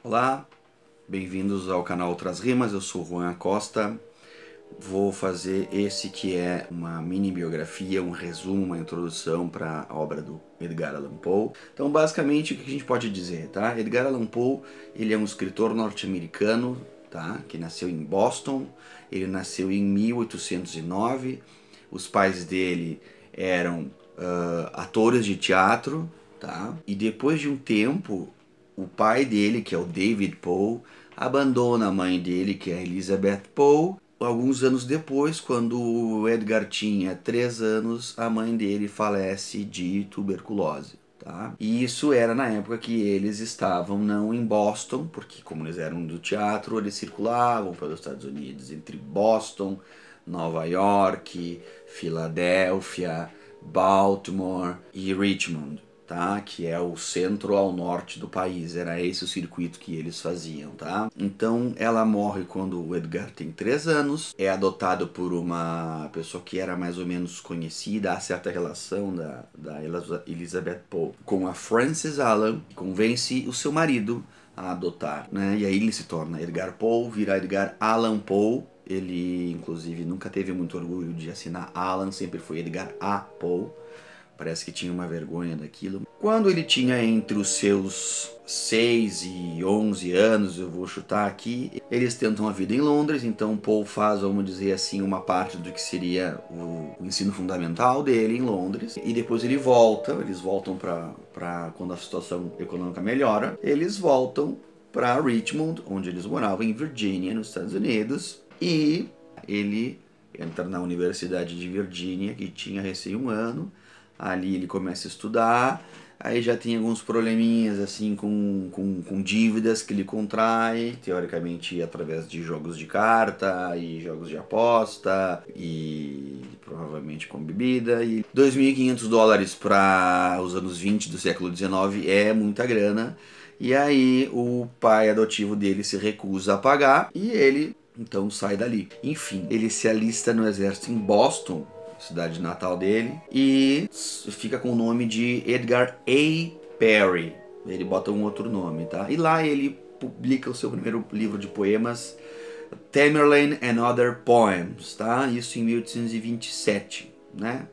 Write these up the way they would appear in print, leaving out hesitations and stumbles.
Olá, bem-vindos ao canal Outras Rimas, eu sou Juan Acosta. Vou fazer esse que é uma mini biografia, um resumo, uma introdução para a obra do Edgar Allan Poe. Então, basicamente, o que a gente pode dizer, tá? Edgar Allan Poe, ele é um escritor norte-americano, tá? Que nasceu em Boston. Ele nasceu em 1809. Os pais dele eram atores de teatro, tá? E depois de um tempo, o pai dele, que é o David Poe, abandona a mãe dele, que é a Elizabeth Poe. Alguns anos depois, quando o Edgar tinha 3 anos, a mãe dele falece de tuberculose. Tá? E isso era na época que eles estavam não em Boston, porque como eles eram do teatro, eles circulavam pelos Estados Unidos, entre Boston, Nova York, Filadélfia, Baltimore e Richmond, tá? Que é o centro ao norte do país. Era esse o circuito que eles faziam, tá? Então ela morre quando o Edgar tem 3 anos, é adotado por uma pessoa que era mais ou menos conhecida, há certa relação da Elizabeth Poe com a Frances Allan, que convence o seu marido a adotar, né? E aí ele se torna Edgar Poe, vira Edgar Allan Poe. Ele, inclusive, nunca teve muito orgulho de assinar Allan, sempre foi Edgar A. Poe. Parece que tinha uma vergonha daquilo. Quando ele tinha entre os seus 6 e 11 anos, eu vou chutar aqui, eles tentam a vida em Londres, então Poe faz, vamos dizer assim, uma parte do que seria o ensino fundamental dele em Londres, e depois eles voltam para quando a situação econômica melhora, eles voltam para Richmond, onde eles moravam, em Virgínia, nos Estados Unidos, e ele entra na Universidade de Virgínia, que tinha recém 1 ano. Ali ele começa a estudar, aí já tem alguns probleminhas assim com dívidas que ele contrai, teoricamente através de jogos de carta e jogos de aposta e provavelmente com bebida. E $2.500 para os anos 20 do século XIX é muita grana, e aí o pai adotivo dele se recusa a pagar e ele então sai dali. Enfim, ele se alista no exército em Boston, cidade natal dele, e fica com o nome de Edgar A. Perry. Ele bota um outro nome, tá? E lá ele publica o seu primeiro livro de poemas, Tamerlane and Other Poems, tá? Isso em 1827, né?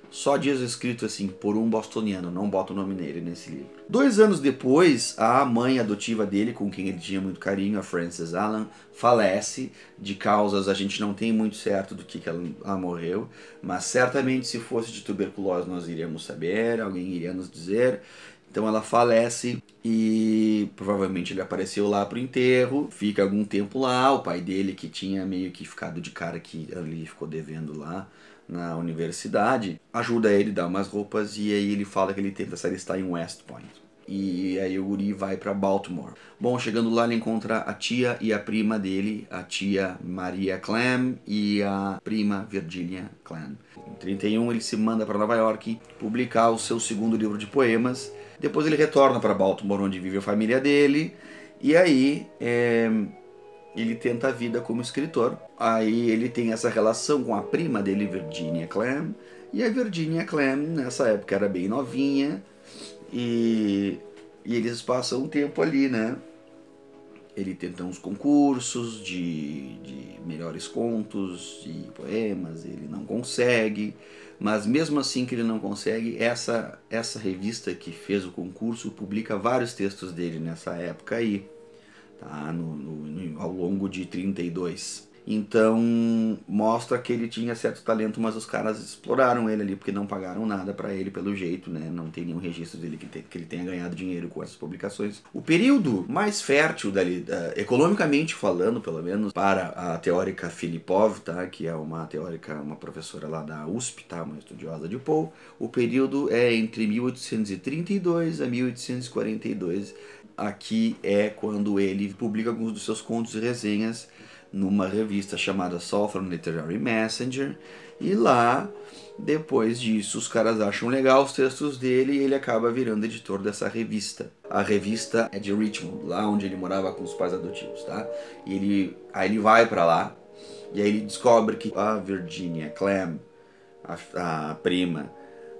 Só diz escrito assim, por um bostoniano, não bota o nome nele nesse livro. 2 anos depois, a mãe adotiva dele, com quem ele tinha muito carinho, a Frances Allan, falece de causas, a gente não tem muito certo do que ela morreu, mas certamente se fosse de tuberculose nós iríamos saber, alguém iria nos dizer. Então ela falece e provavelmente ele apareceu lá pro enterro, fica algum tempo lá, o pai dele que tinha meio que ficado de cara que ali ficou devendo lá na universidade, ajuda ele, dá umas roupas e aí ele fala que ele tenta se alistar em West Point. E aí o guri vai para Baltimore. Bom, chegando lá ele encontra a tia e a prima dele, a tia Maria Clam e a prima Virginia Clam. Em 31 ele se manda para Nova York publicar o seu segundo livro de poemas. Depois ele retorna para Baltimore, onde vive a família dele, e aí ele tenta a vida como escritor. Aí ele tem essa relação com a prima dele, Virginia Clam, e a Virginia Clam nessa época era bem novinha, e eles passam um tempo ali, né? Ele tenta uns concursos de melhores contos e poemas, ele não consegue, mas mesmo assim que ele não consegue, essa revista que fez o concurso publica vários textos dele nessa época aí, tá? Ao longo de 32. Então mostra que ele tinha certo talento, mas os caras exploraram ele ali porque não pagaram nada pra ele pelo jeito, né? Não tem nenhum registro dele que ele tenha ganhado dinheiro com essas publicações. O período mais fértil dali, economicamente falando, pelo menos, para a teórica Filipov, tá? Que é uma teórica, uma professora lá da USP, tá? Uma estudiosa de Poe. O período é entre 1832 a 1842. Aqui é quando ele publica alguns dos seus contos e resenhas numa revista chamada Southern Literary Messenger, e lá, depois disso, os caras acham legal os textos dele e ele acaba virando editor dessa revista. A revista é de Richmond, lá onde ele morava com os pais adotivos, tá? E aí ele vai pra lá, e aí ele descobre que a Virginia Clam, a prima,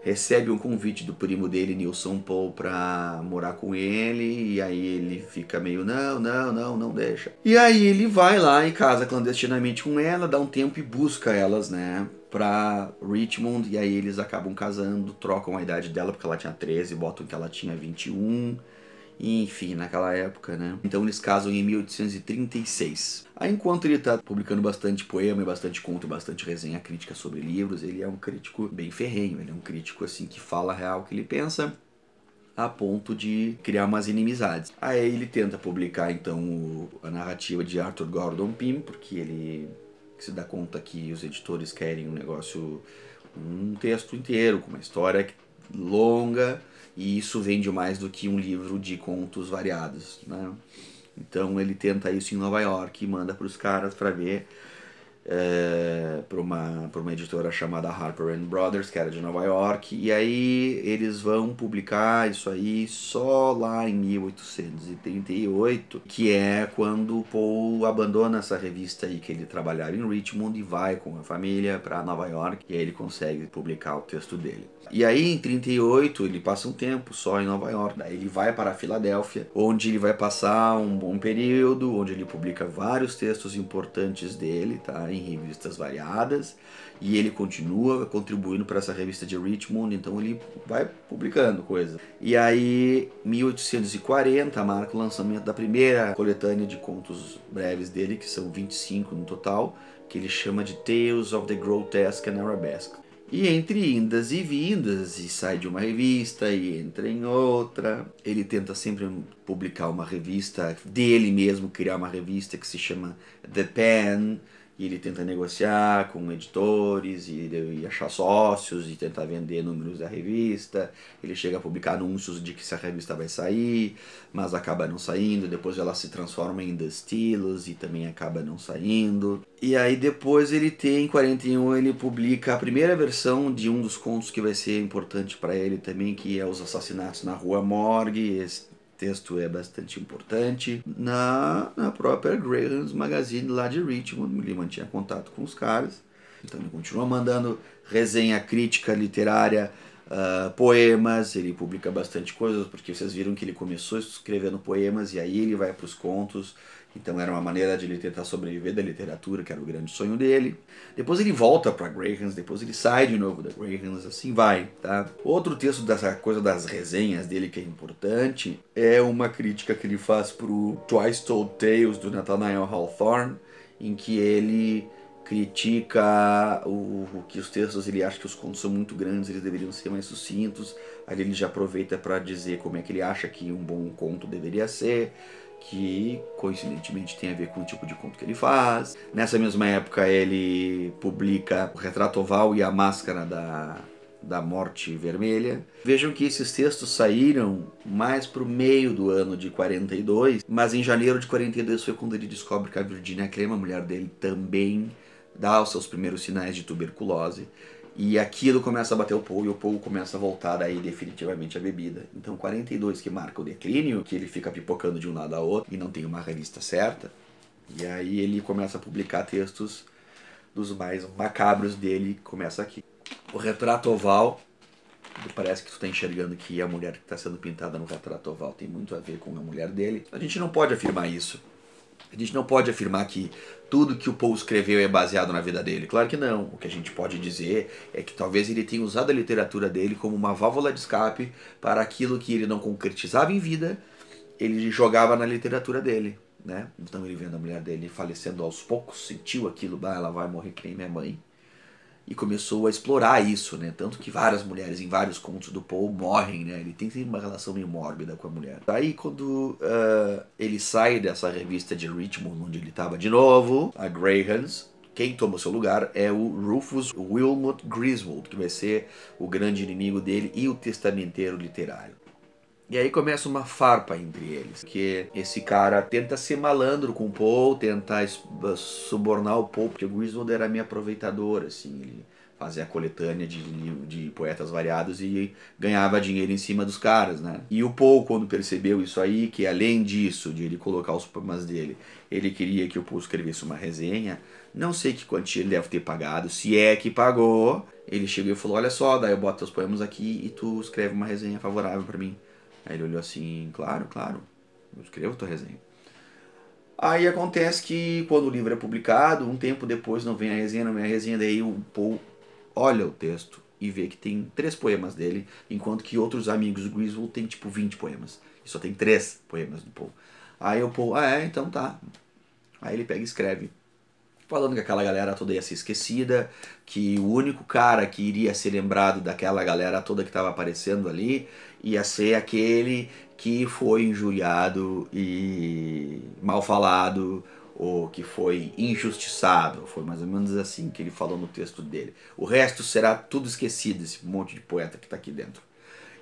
recebe um convite do primo dele, Nilson Poe, pra morar com ele, e aí ele fica meio, não deixa. E aí ele vai lá e casa clandestinamente com ela, dá um tempo e busca elas, né, pra Richmond, e aí eles acabam casando, trocam a idade dela, porque ela tinha 13, botam que ela tinha 21, e, enfim, naquela época, né. Então eles casam em 1836. Aí enquanto ele tá publicando bastante poema, bastante conto, bastante resenha crítica sobre livros, ele é um crítico bem ferrenho, ele é um crítico assim que fala a real que ele pensa, a ponto de criar umas inimizades. Aí ele tenta publicar então a narrativa de Arthur Gordon Pym, porque ele se dá conta que os editores querem um negócio, um texto inteiro, com uma história longa, e isso vende mais do que um livro de contos variados, né? Então ele tenta isso em Nova York e manda para os caras para ver, para uma editora chamada Harper and Brothers, que era de Nova York, e aí eles vão publicar isso aí só lá em 1838, que é quando o Poe abandona essa revista aí que ele trabalhava em Richmond e vai com a família para Nova York, e aí ele consegue publicar o texto dele. E aí em 38 ele passa um tempo só em Nova York, daí ele vai para a Filadélfia, onde ele vai passar um bom período, onde ele publica vários textos importantes dele, tá, em revistas variadas, e ele continua contribuindo para essa revista de Richmond, então ele vai publicando coisas. E aí 1840 marca o lançamento da primeira coletânea de contos breves dele, que são 25 no total, que ele chama de Tales of the Grotesque and Arabesque. E entre indas e vindas, e sai de uma revista e entra em outra, ele tenta sempre publicar uma revista dele mesmo, criar uma revista que se chama The Pen, e ele tenta negociar com editores e achar sócios e tentar vender números da revista. Ele chega a publicar anúncios de que essa revista vai sair, mas acaba não saindo. Depois ela se transforma em The Steelers e também acaba não saindo. E aí depois ele tem, em 41, ele publica a primeira versão de um dos contos que vai ser importante para ele também, que é Os Assassinatos na Rua Morgue. Esse texto é bastante importante na própria Graham's Magazine lá de Richmond. Ele mantinha contato com os caras, então ele continua mandando resenha crítica literária, poemas. Ele publica bastante coisas, porque vocês viram que ele começou escrevendo poemas e aí ele vai para os contos. Então era uma maneira de ele tentar sobreviver da literatura, que era o grande sonho dele. Depois ele volta para Graham's, depois ele sai de novo da Graham's, assim vai, tá? Outro texto dessa coisa das resenhas dele que é importante é uma crítica que ele faz pro Twice Told Tales do Nathaniel Hawthorne, em que ele critica que os textos, ele acha que os contos são muito grandes, eles deveriam ser mais sucintos. Aí ele já aproveita para dizer como é que ele acha que um bom conto deveria ser, que coincidentemente tem a ver com o tipo de conto que ele faz. Nessa mesma época ele publica O Retrato Oval e A Máscara da Morte Vermelha. Vejam que esses textos saíram mais pro meio do ano de 42, mas em janeiro de 42 foi quando ele descobre que a Virginia Clemm, a mulher dele, também dá os seus primeiros sinais de tuberculose. E aquilo começa a bater o Poe, e o Poe começa a voltar aí definitivamente à bebida. Então 42 que marca o declínio, que ele fica pipocando de um lado a outro e não tem uma revista certa. E aí ele começa a publicar textos dos mais macabros dele, começa aqui. O Retrato Oval, parece que tu tá enxergando que a mulher que está sendo pintada no Retrato Oval tem muito a ver com a mulher dele. A gente não pode afirmar isso. A gente não pode afirmar que tudo que o Poe escreveu é baseado na vida dele. Claro que não. O que a gente pode dizer é que talvez ele tenha usado a literatura dele como uma válvula de escape para aquilo que ele não concretizava em vida, ele jogava na literatura dele, né? Então ele vendo a mulher dele falecendo aos poucos, sentiu aquilo, ela vai morrer que nem minha mãe. E começou a explorar isso, né? Tanto que várias mulheres em vários contos do Poe morrem, né? Ele tem uma relação meio mórbida com a mulher. Aí quando ele sai dessa revista de Richmond, onde ele estava de novo, a Graham's, quem toma o seu lugar é o Rufus Wilmot Griswold, que vai ser o grande inimigo dele e o testamenteiro literário. E aí começa uma farpa entre eles, que esse cara tenta ser malandro com o Poe, tenta subornar o Poe, porque o Griswold era meio aproveitador, assim, ele fazer a coletânea de poetas variados e ganhava dinheiro em cima dos caras, né? E o Poe, quando percebeu isso aí, que além disso, de ele colocar os poemas dele, ele queria que o Poe escrevesse uma resenha, não sei que quantia ele deve ter pagado, se é que pagou, ele chegou e falou, olha só, daí eu boto os poemas aqui e tu escreve uma resenha favorável pra mim. Aí ele olhou assim, claro, eu escrevo tua resenha. Aí acontece que quando o livro é publicado, um tempo depois não vem a resenha, daí o Poe olha o texto e vê que tem 3 poemas dele, enquanto que outros amigos do Griswold tem tipo 20 poemas. E só tem 3 poemas do Poe. Aí o Poe, então tá. Aí ele pega e escreve. Falando que aquela galera toda ia ser esquecida, que o único cara que iria ser lembrado daquela galera toda que estava aparecendo ali ia ser aquele que foi injuriado e mal falado, ou que foi injustiçado. Foi mais ou menos assim que ele falou no texto dele. O resto será tudo esquecido, esse monte de poeta que está aqui dentro.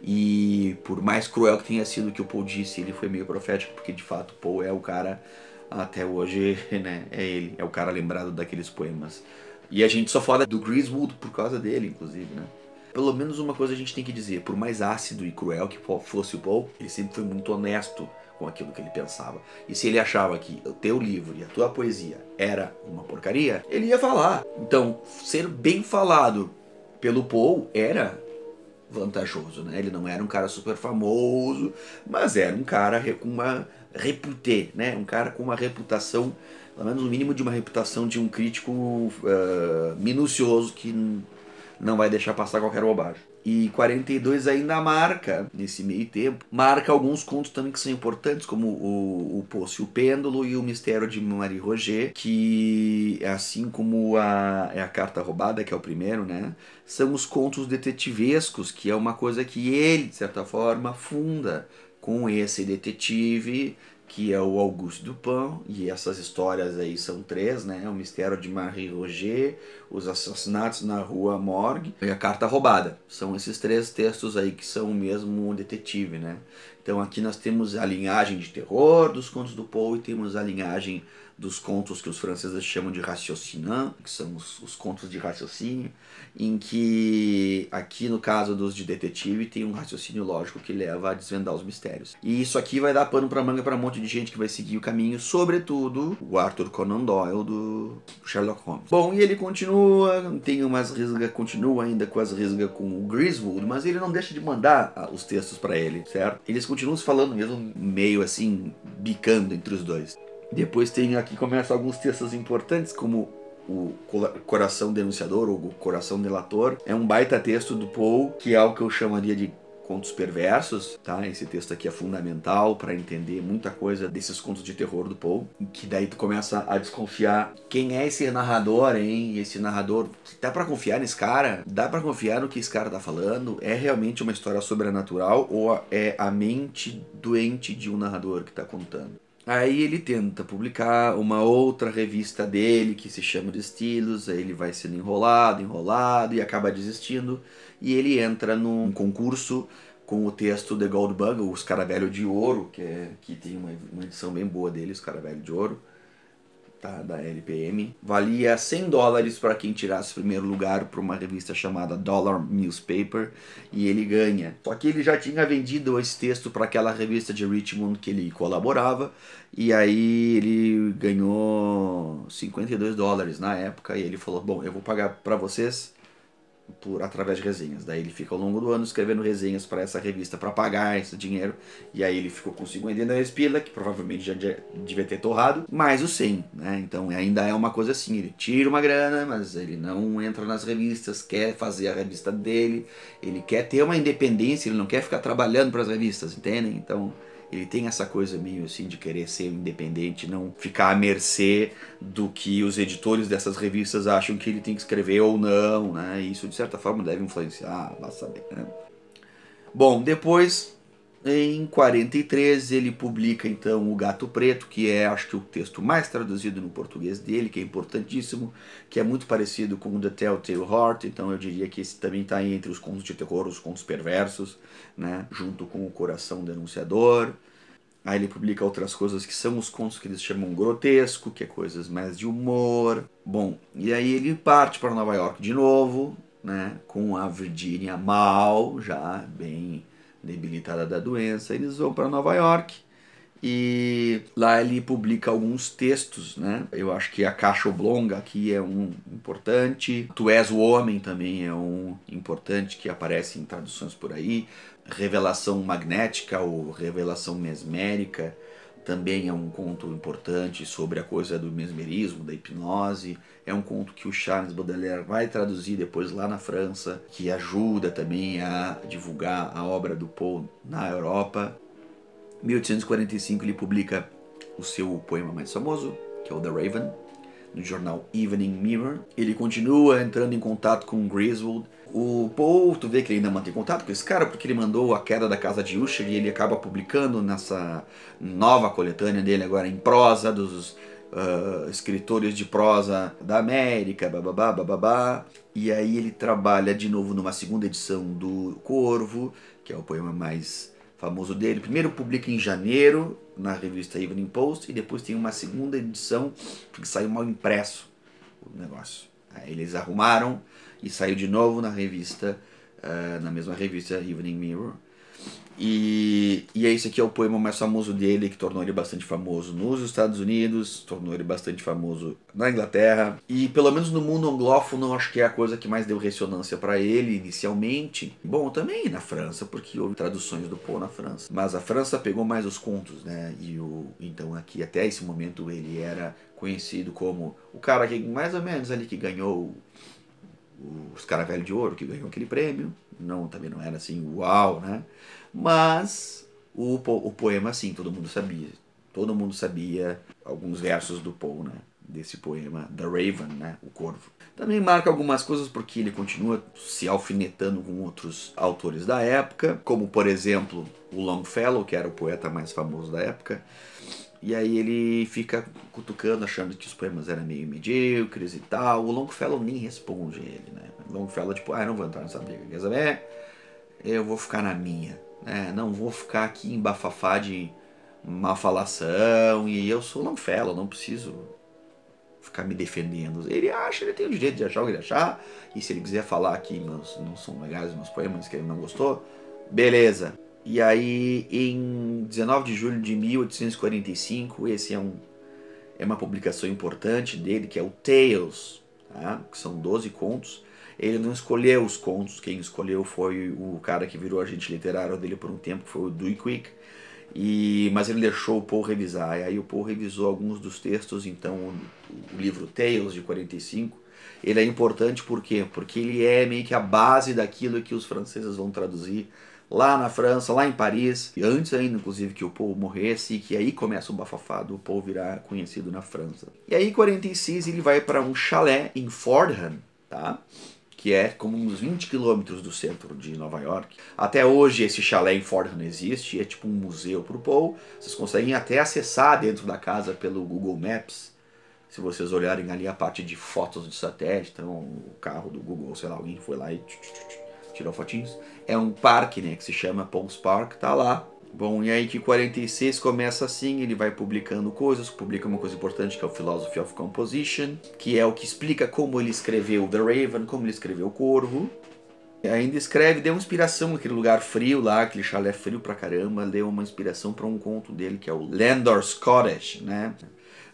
E por mais cruel que tenha sido o que o Poe disse, ele foi meio profético, porque de fato o Poe é o cara, até hoje, né, é ele, é o cara lembrado daqueles poemas. E a gente só fala do Griswold por causa dele, inclusive, né. Pelo menos uma coisa a gente tem que dizer, por mais ácido e cruel que fosse o Poe, ele sempre foi muito honesto com aquilo que ele pensava. E se ele achava que o teu livro e a tua poesia era uma porcaria, ele ia falar. Então, ser bem falado pelo Poe era vantajoso, né? Ele não era um cara super famoso, mas era um cara com uma reputê, né? Um cara com uma reputação, pelo menos o mínimo de uma reputação de um crítico minucioso que não vai deixar passar qualquer bobagem. E 42 ainda marca, nesse meio tempo, marca alguns contos também que são importantes, como o Poço e o Pêndulo e o Mistério de Marie Roget, que assim como a Carta Roubada, que é o primeiro, né, são os contos detetivescos, que é uma coisa que ele, de certa forma, funda com esse detetive, que é o Auguste Dupin, e essas histórias aí são 3, né? O Mistério de Marie Roget, Os Assassinatos na Rua Morgue e a Carta Roubada. São esses 3 textos aí que são o mesmo detetive, né? Então aqui nós temos a linhagem de terror dos contos do Poe e temos a linhagem dos contos que os franceses chamam de raciocinant, que são os contos de raciocínio, em que aqui no caso dos de detetive tem um raciocínio lógico que leva a desvendar os mistérios. E isso aqui vai dar pano pra manga pra um monte de gente que vai seguir o caminho, sobretudo o Arthur Conan Doyle do Sherlock Holmes. Bom, e ele continua, tem umas risgas, continua ainda com as risgas com o Griswold, mas ele não deixa de mandar os textos pra ele, certo? Eles continuam se falando mesmo, meio assim, bicando entre os dois. Depois tem aqui, começam alguns textos importantes, como o Coração Denunciador, ou o Coração Delator. É um baita texto do Poe, que é o que eu chamaria de contos perversos, tá? Esse texto aqui é fundamental para entender muita coisa desses contos de terror do Poe, que daí tu começa a desconfiar quem é esse narrador, hein? Esse narrador, dá para confiar nesse cara? Dá para confiar no que esse cara tá falando? É realmente uma história sobrenatural ou é a mente doente de um narrador que tá contando? Aí ele tenta publicar uma outra revista dele que se chama de Estilos, aí ele vai sendo enrolado e acaba desistindo. E ele entra num concurso com o texto The Gold Bug, o Escaravelho de Ouro, que tem uma edição bem boa dele, Escaravelho de Ouro, tá, da LPM. Valia $100 para quem tirasse o primeiro lugar para uma revista chamada Dollar Newspaper, e ele ganha. Só que ele já tinha vendido esse texto para aquela revista de Richmond que ele colaborava, e aí ele ganhou $52 na época, e ele falou, bom, eu vou pagar para vocês através de resenhas. Daí ele fica ao longo do ano escrevendo resenhas para essa revista para pagar esse dinheiro, e aí ele ficou com 52 pila, que provavelmente já devia ter torrado, mais o 100, né? Então ainda é uma coisa assim, ele tira uma grana, mas ele não entra nas revistas, quer fazer a revista dele, ele quer ter uma independência, ele não quer ficar trabalhando para as revistas, entendem? Então ele tem essa coisa meio assim de querer ser independente, não ficar à mercê do que os editores dessas revistas acham que ele tem que escrever ou não, né? E isso de certa forma deve influenciar, vai saber, né? Bom, depois, em 43, ele publica então O Gato Preto, que é, acho que, o texto mais traduzido no português dele, que é importantíssimo, que é muito parecido com The Telltale Heart, então eu diria que esse também está entre os contos de terror, os contos perversos, né? Junto com O Coração Denunciador. Aí ele publica outras coisas que são os contos que eles chamam grotesco, que é coisas mais de humor. Bom, e aí ele parte para Nova York de novo, né, com a Virginia mal, já bem debilitada da doença, eles vão para Nova York e lá ele publica alguns textos, né? Eu acho que a Caixa Oblonga aqui é um importante, Tu És o Homem também é um importante que aparece em traduções por aí, Revelação Magnética ou Revelação Mesmérica também é um conto importante sobre a coisa do mesmerismo, da hipnose. É um conto que o Charles Baudelaire vai traduzir depois lá na França, que ajuda também a divulgar a obra do Poe na Europa. Em 1845 ele publica o seu poema mais famoso, que é o The Raven, no jornal Evening Mirror. Ele continua entrando em contato com Griswold. O Poe, tu vê que ele ainda mantém contato com esse cara, porque ele mandou A Queda da Casa de Usher e ele acaba publicando nessa nova coletânea dele agora em prosa, dos escritores de prosa da América, bababá, bababá. E aí ele trabalha de novo numa segunda edição do Corvo, que é o poema mais famoso dele. Primeiro publica em janeiro na revista Evening Post e depois tem uma segunda edição porque saiu mal impresso o negócio. Aí eles arrumaram e saiu de novo na revista, na mesma revista Evening Mirror. E esse aqui é o poema mais famoso dele, que tornou ele bastante famoso nos Estados Unidos, tornou ele bastante famoso na Inglaterra. E pelo menos no mundo anglófono, acho que é a coisa que mais deu ressonância para ele inicialmente. Bom, também na França, porque houve traduções do Poe na França. Mas a França pegou mais os contos, né? Então aqui até esse momento ele era conhecido como o cara que mais ou menos ali que ganhou os Caravelho de Ouro, que ganhou aquele prêmio. Não, também não era assim, uau, né? Mas o poema, sim, todo mundo sabia. Todo mundo sabia alguns versos do Poe, né? Desse poema, The Raven, né? O Corvo. Também marca algumas coisas porque ele continua se alfinetando com outros autores da época, como, por exemplo, o Longfellow, que era o poeta mais famoso da época. E aí ele fica cutucando, achando que os poemas eram meio medíocres e tal. O Longfellow nem responde ele, né? O Longfellow, tipo, eu não vou entrar nessa briga, quer saber? Eu vou ficar na minha, né? Não vou ficar aqui em bafafá de má falação. E eu sou Longfellow, não preciso ficar me defendendo. Ele acha, ele tem o direito de achar o que ele achar. E se ele quiser falar que não são legais os meus poemas, que ele não gostou, beleza. E aí, em 19 de julho de 1845, esse é uma publicação importante dele, que é o Tales, tá? Que são 12 contos. Ele não escolheu os contos, quem escolheu foi o cara que virou agente literário dele por um tempo, que foi o Dewey, mas ele deixou o Poe revisar. E aí o Poe revisou alguns dos textos, então o livro Tales, de 45, ele é importante por quê? Porque ele é meio que a base daquilo que os franceses vão traduzir lá na França, lá em Paris, e antes ainda, inclusive, que o Poe morresse, que aí começa o bafafá do Poe virar conhecido na França. E aí, em 46, ele vai para um chalé em Fordham, tá? Que é como uns 20 quilômetros do centro de Nova York. Até hoje esse chalé em Fordham existe, é tipo um museu para o Poe. Vocês conseguem até acessar dentro da casa pelo Google Maps. Se vocês olharem ali a parte de fotos de satélite, então o carro do Google, sei lá, alguém foi lá e tirou fotinhos. É um parque, né, que se chama Poe's Park, tá lá. Bom, e aí que 46 começa assim, ele vai publicando coisas, publica uma coisa importante que é o Philosophy of Composition, que é o que explica como ele escreveu The Raven, como ele escreveu o Corvo. E ainda escreve, deu uma inspiração naquele lugar frio lá, aquele chalé frio pra caramba, deu uma inspiração para um conto dele que é o Landor's Cottage, né?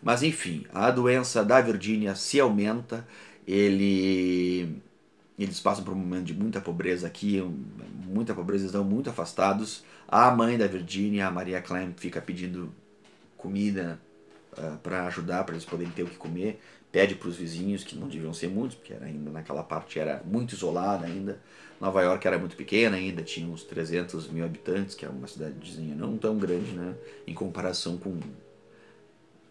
Mas enfim, a doença da Virginia se aumenta, eles passam por um momento de muita pobreza aqui, muita pobreza, estão muito afastados. A mãe da Virginia, a Maria Clem, fica pedindo comida para ajudar, para eles poderem ter o que comer. Pede para os vizinhos, que não deviam ser muitos, porque ainda naquela parte era muito isolada ainda. Nova York era muito pequena ainda, tinha uns 300 mil habitantes, que é uma cidadezinha não tão grande, né, em comparação com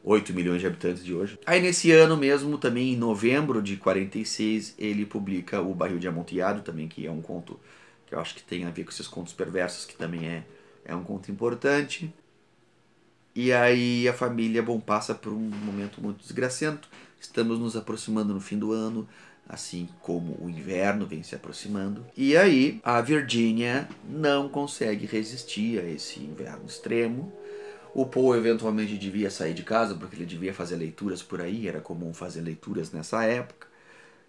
8 milhões de habitantes de hoje. Aí nesse ano mesmo, também em novembro de 46, ele publica O Barril de Amontillado, também, que é um conto que eu acho que tem a ver com esses contos perversos, que também é um conto importante. E aí a família, bom, passa por um momento muito desgracento. Estamos nos aproximando no fim do ano, assim como o inverno vem se aproximando. E aí a Virginia não consegue resistir a esse inverno extremo. O Poe eventualmente devia sair de casa, porque ele devia fazer leituras por aí, era comum fazer leituras nessa época.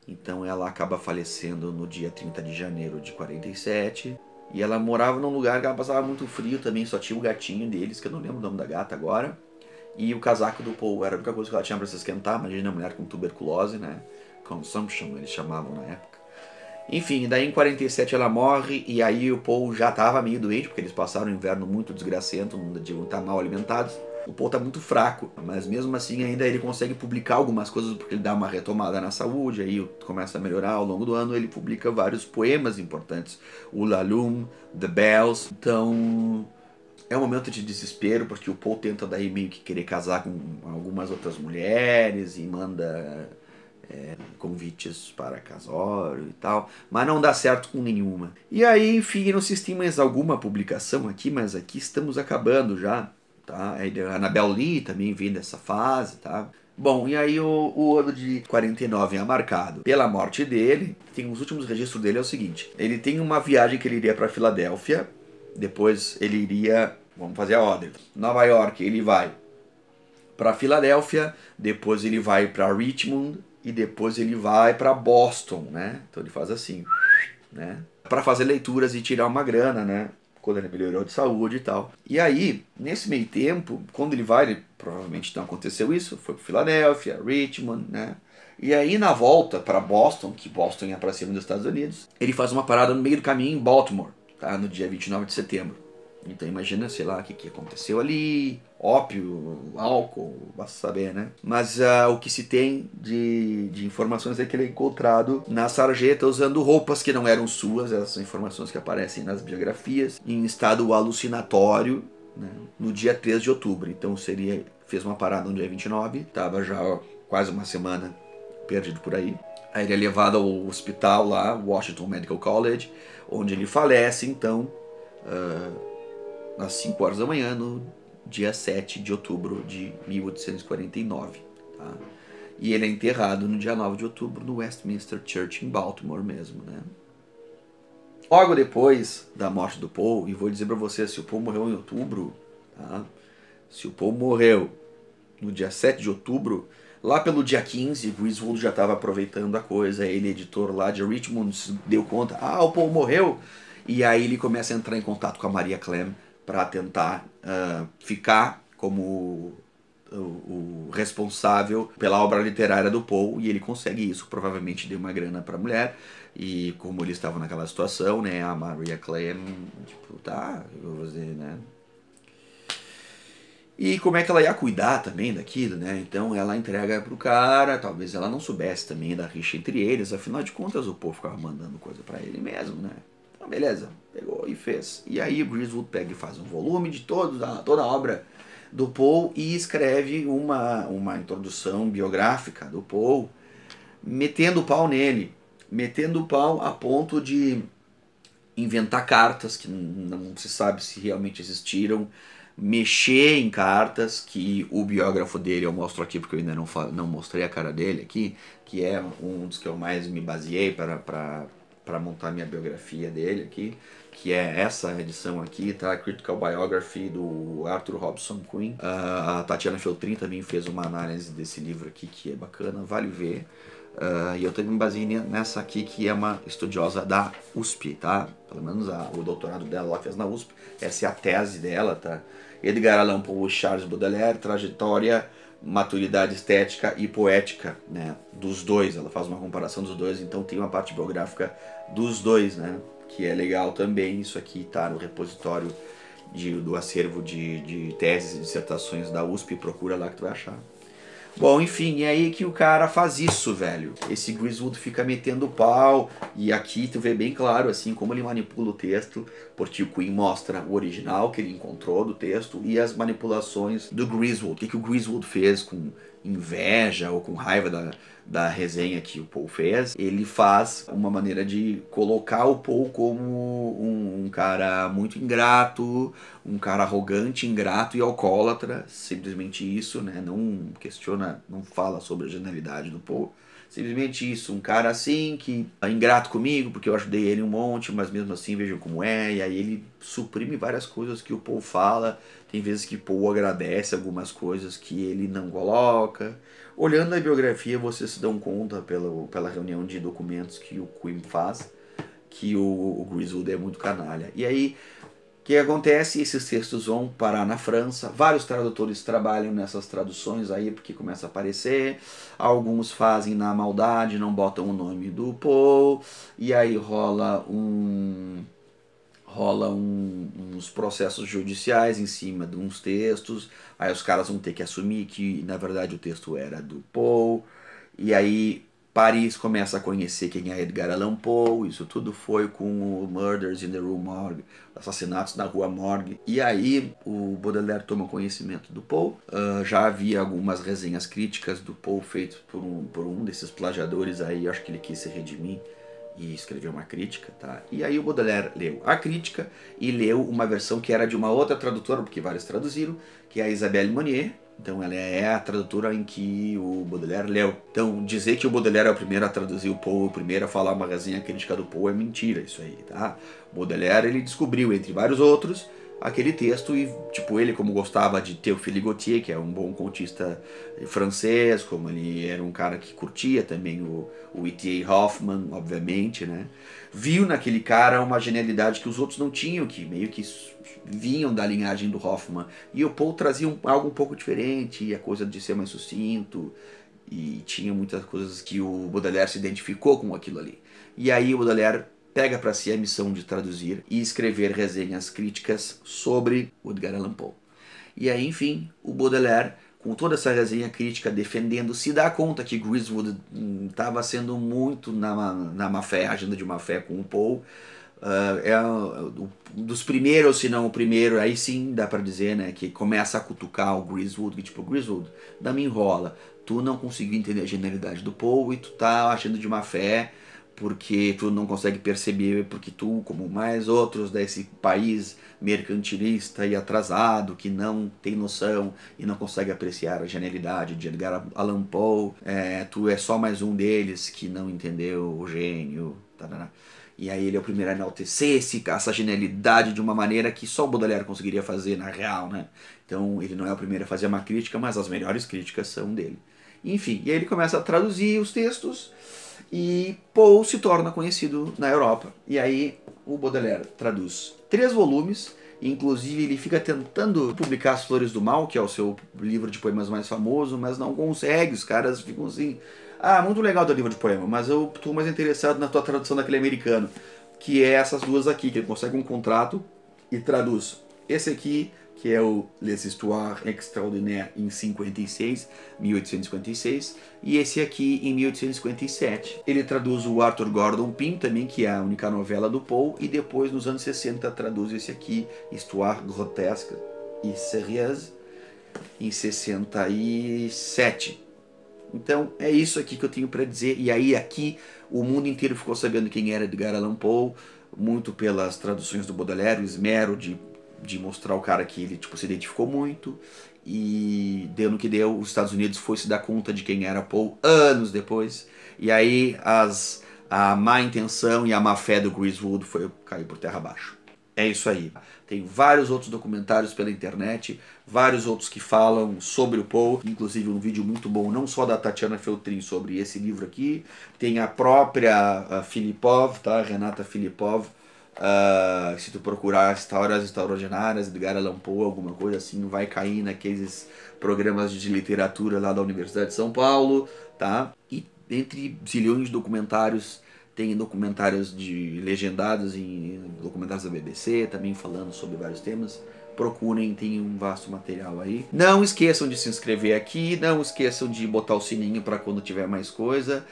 Então ela acaba falecendo no dia 30 de janeiro de 47. E ela morava num lugar que ela passava muito frio também, só tinha o gatinho deles, que eu não lembro o nome da gata agora. E o casaco do Paul era a única coisa que ela tinha pra se esquentar. Imagina a mulher com tuberculose, né? Consumption, eles chamavam na época. Enfim, daí em 47 ela morre, e aí o Paul já tava meio doente, porque eles passaram um inverno muito desgracento, não digo, tá mal alimentados. O Paul tá muito fraco, mas mesmo assim ainda ele consegue publicar algumas coisas, porque ele dá uma retomada na saúde, aí começa a melhorar ao longo do ano, ele publica vários poemas importantes, o La Lune, The Bells. Então é um momento de desespero, porque o Paul tenta daí meio que querer casar com algumas outras mulheres e manda convites para casório e tal, mas não dá certo com nenhuma. E aí, enfim, não sei se tem mais alguma publicação aqui, mas aqui estamos acabando já, tá? A Annabel Lee também vem dessa fase, tá? Bom, e aí o ano de 49 é marcado pela morte dele. Tem os últimos registros dele é o seguinte: ele tem uma viagem que ele iria para Filadélfia, depois ele iria, vamos fazer a ordem, Nova York, ele vai para Filadélfia, depois ele vai para Richmond e depois ele vai para Boston, né? Então ele faz assim, né? Para fazer leituras e tirar uma grana, né? Quando ele melhorou de saúde e tal. E aí, nesse meio tempo, quando ele vai, ele, provavelmente não aconteceu isso, foi para Filadélfia, Richmond, né? E aí na volta para Boston, que Boston é para cima dos Estados Unidos, ele faz uma parada no meio do caminho em Baltimore, tá? No dia 29 de setembro. Então imagina, sei lá, o que aconteceu ali, ópio, álcool, basta saber, né? Mas o que se tem de informações é que ele é encontrado na sarjeta usando roupas que não eram suas, essas são informações que aparecem nas biografias, em estado alucinatório, né? No dia 3 de outubro. Então fez uma parada no dia 29, estava já quase uma semana perdido por aí. Aí ele é levado ao hospital lá, Washington Medical College, onde ele falece, então, às 5 horas da manhã, no dia 7 de outubro de 1849. Tá? E ele é enterrado no dia 9 de outubro no Westminster Church, em Baltimore mesmo. Né? Logo depois da morte do Paul, e vou dizer para você, se o Paul morreu em outubro, tá? Se o Paul morreu no dia 7 de outubro, lá pelo dia 15, Griswold já estava aproveitando a coisa, ele, editor lá de Richmond, se deu conta, o Paul morreu, e aí ele começa a entrar em contato com a Maria Clem para tentar ficar como o responsável pela obra literária do Paul, e ele consegue isso, provavelmente deu uma grana para a mulher, e como eles estavam naquela situação, né, a Maria Clem, tipo, tá, eu vou dizer, né, e como é que ela ia cuidar também daquilo, né? Então ela entrega pro cara, talvez ela não soubesse também da rixa entre eles, afinal de contas o povo ficava mandando coisa para ele mesmo, né? Então beleza, pegou e fez. E aí o Griswold pega e faz um volume de toda a obra do Paul e escreve uma introdução biográfica do Paul, metendo o pau nele, metendo o pau a ponto de inventar cartas que não se sabe se realmente existiram, mexer em cartas, que o biógrafo dele, eu mostro aqui porque eu ainda não mostrei a cara dele aqui, que é um dos que eu mais me baseei para montar minha biografia dele aqui, que é essa edição aqui, tá? Critical Biography do Arthur Robson Quinn. A Tatiana Feltrin também fez uma análise desse livro aqui que é bacana, vale ver. E eu também me baseei nessa aqui, que é uma estudiosa da USP, tá? Pelo menos o doutorado dela ela fez na USP, essa é a tese dela, tá? Edgar Allan Poe e Charles Baudelaire, trajetória, maturidade estética e poética, né? Dos dois, ela faz uma comparação dos dois, então tem uma parte biográfica dos dois, né? Que é legal também, isso aqui tá no repositório do acervo de teses e dissertações da USP, procura lá que tu vai achar. Bom, enfim, é aí que o cara faz isso, velho. Esse Griswold fica metendo pau, e aqui tu vê bem claro, assim, como ele manipula o texto, porque o Quinn mostra o original que ele encontrou do texto e as manipulações do Griswold. O que o Griswold fez com inveja ou com raiva da resenha que o Paul fez, ele faz uma maneira de colocar o Paul como um cara muito ingrato, um cara arrogante, ingrato e alcoólatra, simplesmente isso, né? Não questiona, não fala sobre a genialidade do Paul, Simplesmente isso, um cara assim que é ingrato comigo porque eu ajudei ele um monte, mas mesmo assim vejam como é. E aí ele suprime várias coisas que o Paul fala. Tem vezes que Paul agradece algumas coisas que ele não coloca. Olhando a biografia, vocês se dão conta pela reunião de documentos que o Quim faz, que o Griswold é muito canalha. E aí, o que acontece? Esses textos vão parar na França. Vários tradutores trabalham nessas traduções aí, porque começa a aparecer. Alguns fazem na maldade, não botam o nome do Paul. E aí uns processos judiciais em cima de uns textos. Aí os caras vão ter que assumir que, na verdade, o texto era do Paul. E aí Paris começa a conhecer quem é Edgar Allan Poe. Isso tudo foi com o Murders in the Rue Morgue, Assassinatos na Rua Morgue. E aí o Baudelaire toma conhecimento do Poe. Já havia algumas resenhas críticas do Poe feitas por um desses plagiadores aí. Eu acho que ele quis se redimir e escreveu uma crítica, tá? E aí o Baudelaire leu a crítica e leu uma versão que era de uma outra tradutora, porque vários traduziram, que é a Isabelle Monnier. Então ela é a tradutora em que o Baudelaire leu. Então dizer que o Baudelaire é o primeiro a traduzir o Poe, o primeiro a falar uma resenha crítica do Poe é mentira isso aí, tá? O Baudelaire ele descobriu, entre vários outros, aquele texto e, tipo, ele como gostava de Théophile Gautier, que é um bom contista francês, como ele era um cara que curtia também o E.T.A. Hoffmann, obviamente, né? Viu naquele cara uma genialidade que os outros não tinham, que meio que vinham da linhagem do Hoffmann. E o Poe trazia algo um pouco diferente, a coisa de ser mais sucinto, e tinha muitas coisas que o Baudelaire se identificou com aquilo ali. E aí o Baudelaire pega para si a missão de traduzir e escrever resenhas críticas sobre o Edgar Allan Poe. E aí, enfim, o Baudelaire, com toda essa resenha crítica defendendo, se dá conta que Griswold estava sendo muito na má fé, agenda de má fé com o Poe. É um dos primeiros, se não o primeiro, aí sim dá para dizer, né, que começa a cutucar o Griswold, que tipo, Griswold, não me enrola, tu não conseguiu entender a genialidade do Poe e tu tá achando de má fé, porque tu não consegue perceber, porque tu, como mais outros desse país mercantilista e atrasado, que não tem noção e não consegue apreciar a genialidade de Edgar Allan Poe, tu é só mais um deles que não entendeu o gênio, tarará. E aí ele é o primeiro a enaltecer essa genialidade de uma maneira que só o Baudelaire conseguiria fazer na real, né? Então ele não é o primeiro a fazer uma crítica, mas as melhores críticas são dele. Enfim, e aí ele começa a traduzir os textos e Poe se torna conhecido na Europa. E aí o Baudelaire traduz 3 volumes, inclusive ele fica tentando publicar As Flores do Mal, que é o seu livro de poemas mais famoso, mas não consegue, os caras ficam assim... Ah, muito legal teu livro de poema, mas eu estou mais interessado na tua tradução daquele americano, que é essas duas aqui, que ele consegue um contrato e traduz. Esse aqui, que é o Les Histoires Extraordinaires em 1856, e esse aqui em 1857. Ele traduz o Arthur Gordon Pym também, que é a única novela do Poe, e depois nos anos 60 traduz esse aqui, Histoire Grotesque e Sérieuse, em 67. Então é isso aqui que eu tenho para dizer. E aí aqui o mundo inteiro ficou sabendo quem era Edgar Allan Poe, muito pelas traduções do Baudelaire, o esmero de mostrar o cara que ele tipo, se identificou muito. E deu no que deu, os Estados Unidos foi se dar conta de quem era Poe anos depois. E aí a má intenção e a má fé do Griswold foi cair por terra abaixo. É isso aí. Tem vários outros documentários pela internet, vários outros que falam sobre o Poe, inclusive um vídeo muito bom, não só da Tatiana Feltrin sobre esse livro aqui, tem a própria Filipov, tá? Renata Filipov, se tu procurar Histórias Extraordinárias, Edgar Allan Poe, alguma coisa assim, vai cair naqueles programas de literatura lá da Universidade de São Paulo, tá? E entre zilhões de documentários, tem documentários legendados em documentários da BBC, também falando sobre vários temas. Procurem, tem um vasto material aí. Não esqueçam de se inscrever aqui, não esqueçam de botar o sininho para quando tiver mais coisa.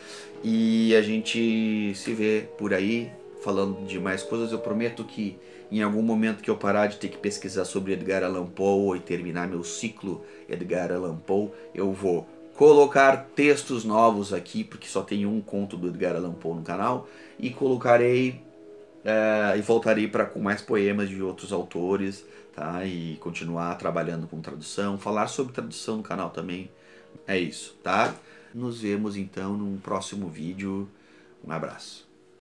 E a gente se vê por aí falando de mais coisas. Eu prometo que em algum momento que eu parar de ter que pesquisar sobre Edgar Allan Poe e terminar meu ciclo Edgar Allan Poe, eu vou colocar textos novos aqui, porque só tem um conto do Edgar Allan Poe no canal, e colocarei e voltarei com mais poemas de outros autores, tá? E continuar trabalhando com tradução, falar sobre tradução no canal também. É isso, tá? Nos vemos então num próximo vídeo. Um abraço.